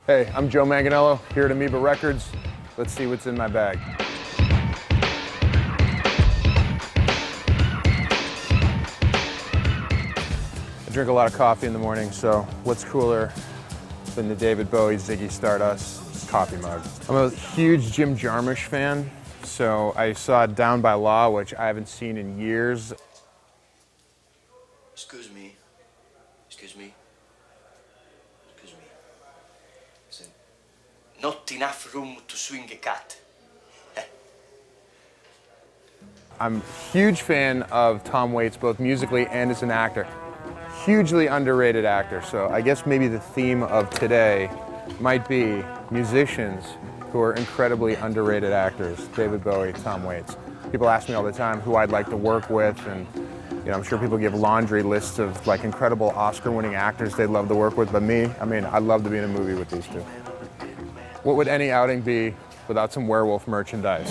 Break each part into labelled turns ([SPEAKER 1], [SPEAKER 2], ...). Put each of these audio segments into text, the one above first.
[SPEAKER 1] Hey, I'm Joe Manganiello here at Amoeba Records. Let's see what's in my bag. I drink a lot of coffee in the morning, so what's cooler than the David Bowie Ziggy Stardust coffee mug? I'm a huge Jim Jarmusch fan, so I saw Down by Law, which I haven't seen in years.
[SPEAKER 2] Excuse me. Excuse me. Excuse me. There's not enough room to swing a cat.
[SPEAKER 1] I'm a huge fan of Tom Waits, both musically and as an actor. Hugely underrated actor, so I guess maybe the theme of today might be musicians who are incredibly underrated actors. David Bowie, Tom Waits. People ask me all the time who I'd like to work with, and I'm sure people give laundry lists of like incredible Oscar-winning actors they'd love to work with, but me, I'd love to be in a movie with these two. What would any outing be without some Werewolf merchandise?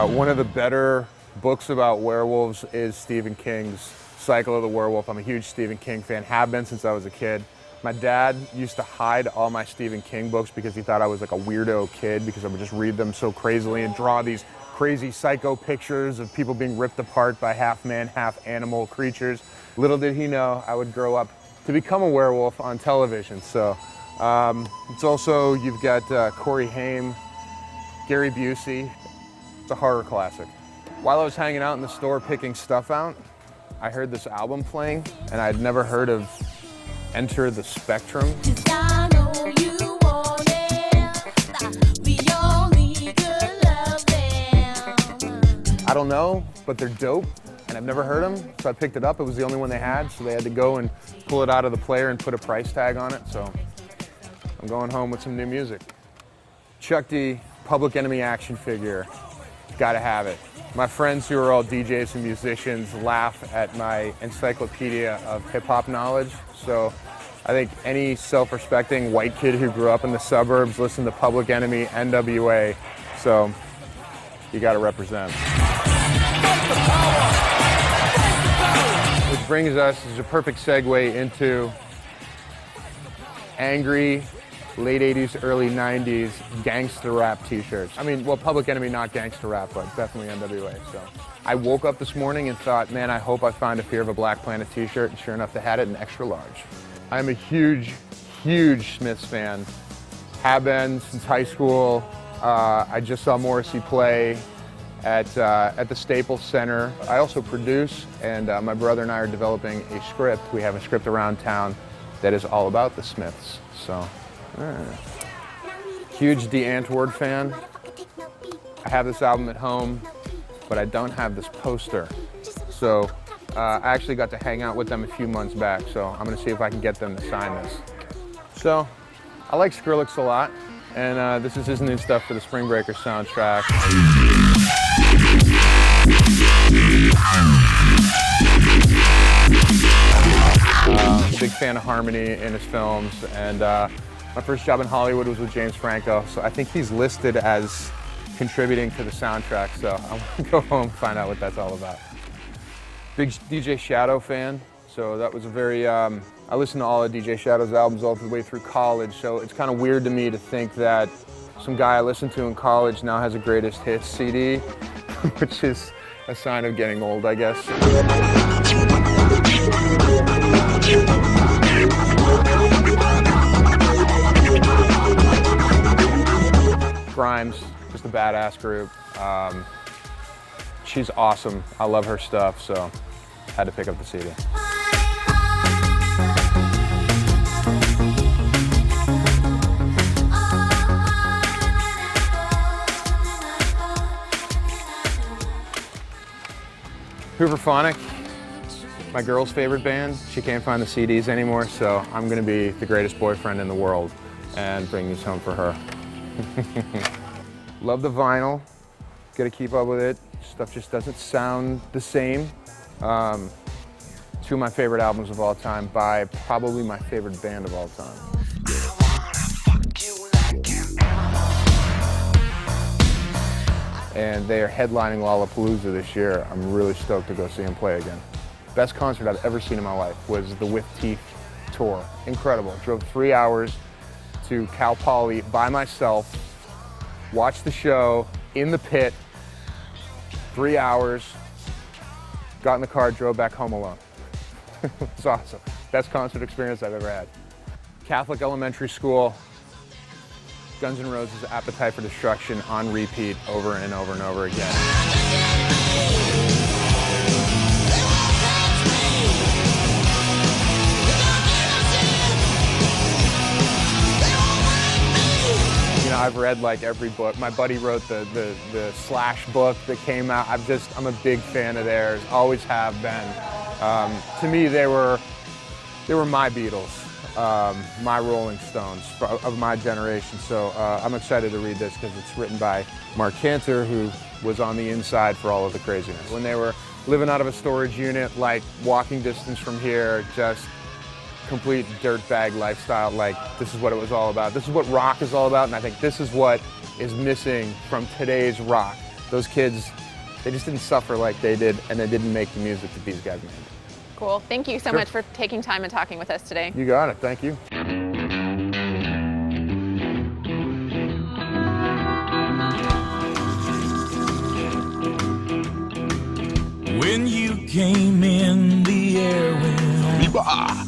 [SPEAKER 1] One of the better books about werewolves is Stephen King's Cycle of the Werewolf. I'm a huge Stephen King fan, have been since I was a kid. My dad used to hide all my Stephen King books because he thought I was like a weirdo kid because I would just read them so crazily and draw these crazy psycho pictures of people being ripped apart by half man, half animal creatures. Little did he know I would grow up to become a werewolf on television. So it's also, you've got Corey Haim, Gary Busey. It's a horror classic. While I was hanging out in the store picking stuff out, I heard this album playing, and I'd never heard of Enter the Spektrum. I don't know, but they're dope, and I've never heard them, so I picked it up. It was the only one they had, so they had to go and pull it out of the player and put a price tag on it, so I'm going home with some new music. Chuck D, Public Enemy action figure. Gotta have it. My friends who are all DJs and musicians laugh at my encyclopedia of hip-hop knowledge, so I think any self-respecting white kid who grew up in the suburbs listened to Public Enemy, N.W.A, so you gotta represent. Which brings us, is a perfect segue into angry, late 80s, early 90s gangster rap t-shirts. Well, Public Enemy, not gangster rap, but definitely N.W.A. So I woke up this morning and thought, man, I hope I find a Fear of a Black Planet t-shirt, and sure enough, they had it in extra large. I'm a huge, huge Smiths fan. Have been since high school. I just saw Morrissey play at the Staples Center. I also produce, and my brother and I are developing a script. We have a script around town that is all about the Smiths, so. Huge Antwoord fan. I have this album at home, but I don't have this poster. So I actually got to hang out with them a few months back, so I'm gonna see if I can get them to sign this. So I like Skrillex a lot, and this is his new stuff for the Spring Breakers soundtrack. Big fan of harmony in his films, and my first job in Hollywood was with James Franco, so I think he's listed as contributing to the soundtrack, so I want to go home and find out what that's all about. Big DJ Shadow fan, so that was a very, I listened to all of DJ Shadow's albums all the way through college, so it's kind of weird to me to think that some guy I listened to in college now has a greatest hits CD, which is a sign of getting old, I guess. Grimes, just a badass group. She's awesome. I love her stuff, so I had to pick up the CD. Hooverphonic, my girl's favorite band. She can't find the CDs anymore, so I'm gonna be the greatest boyfriend in the world and bring these home for her. Love the vinyl, gotta keep up with it. Stuff just doesn't sound the same. Two of my favorite albums of all time by probably my favorite band of all time. And they are headlining Lollapalooza this year. I'm really stoked to go see them play again. Best concert I've ever seen in my life was the With Teeth tour. Incredible. Drove 3 hours to Cal Poly by myself, watched the show in the pit, 3 hours, got in the car, drove back home alone. It's awesome. Best concert experience I've ever had. Catholic elementary school, Guns N' Roses' Appetite for Destruction on repeat over and over and over again. You know, I've read like every book. My buddy wrote the Slash book that came out. I'm a big fan of theirs, always have been. To me, they were my Beatles. My Rolling Stones of my generation. So I'm excited to read this because it's written by Marc, who was on the inside for all of the craziness. When they were living out of a storage unit, like walking distance from here, just complete dirtbag lifestyle, like this is what it was all about. This is what rock is all about, and I think this is what is missing from today's rock. Those kids, they just didn't suffer like they did, and they didn't make the music that these guys made.
[SPEAKER 3] Cool. Thank you so much for taking time and talking with us today.
[SPEAKER 1] You got it. Thank you.
[SPEAKER 4] When you came in, the air went on.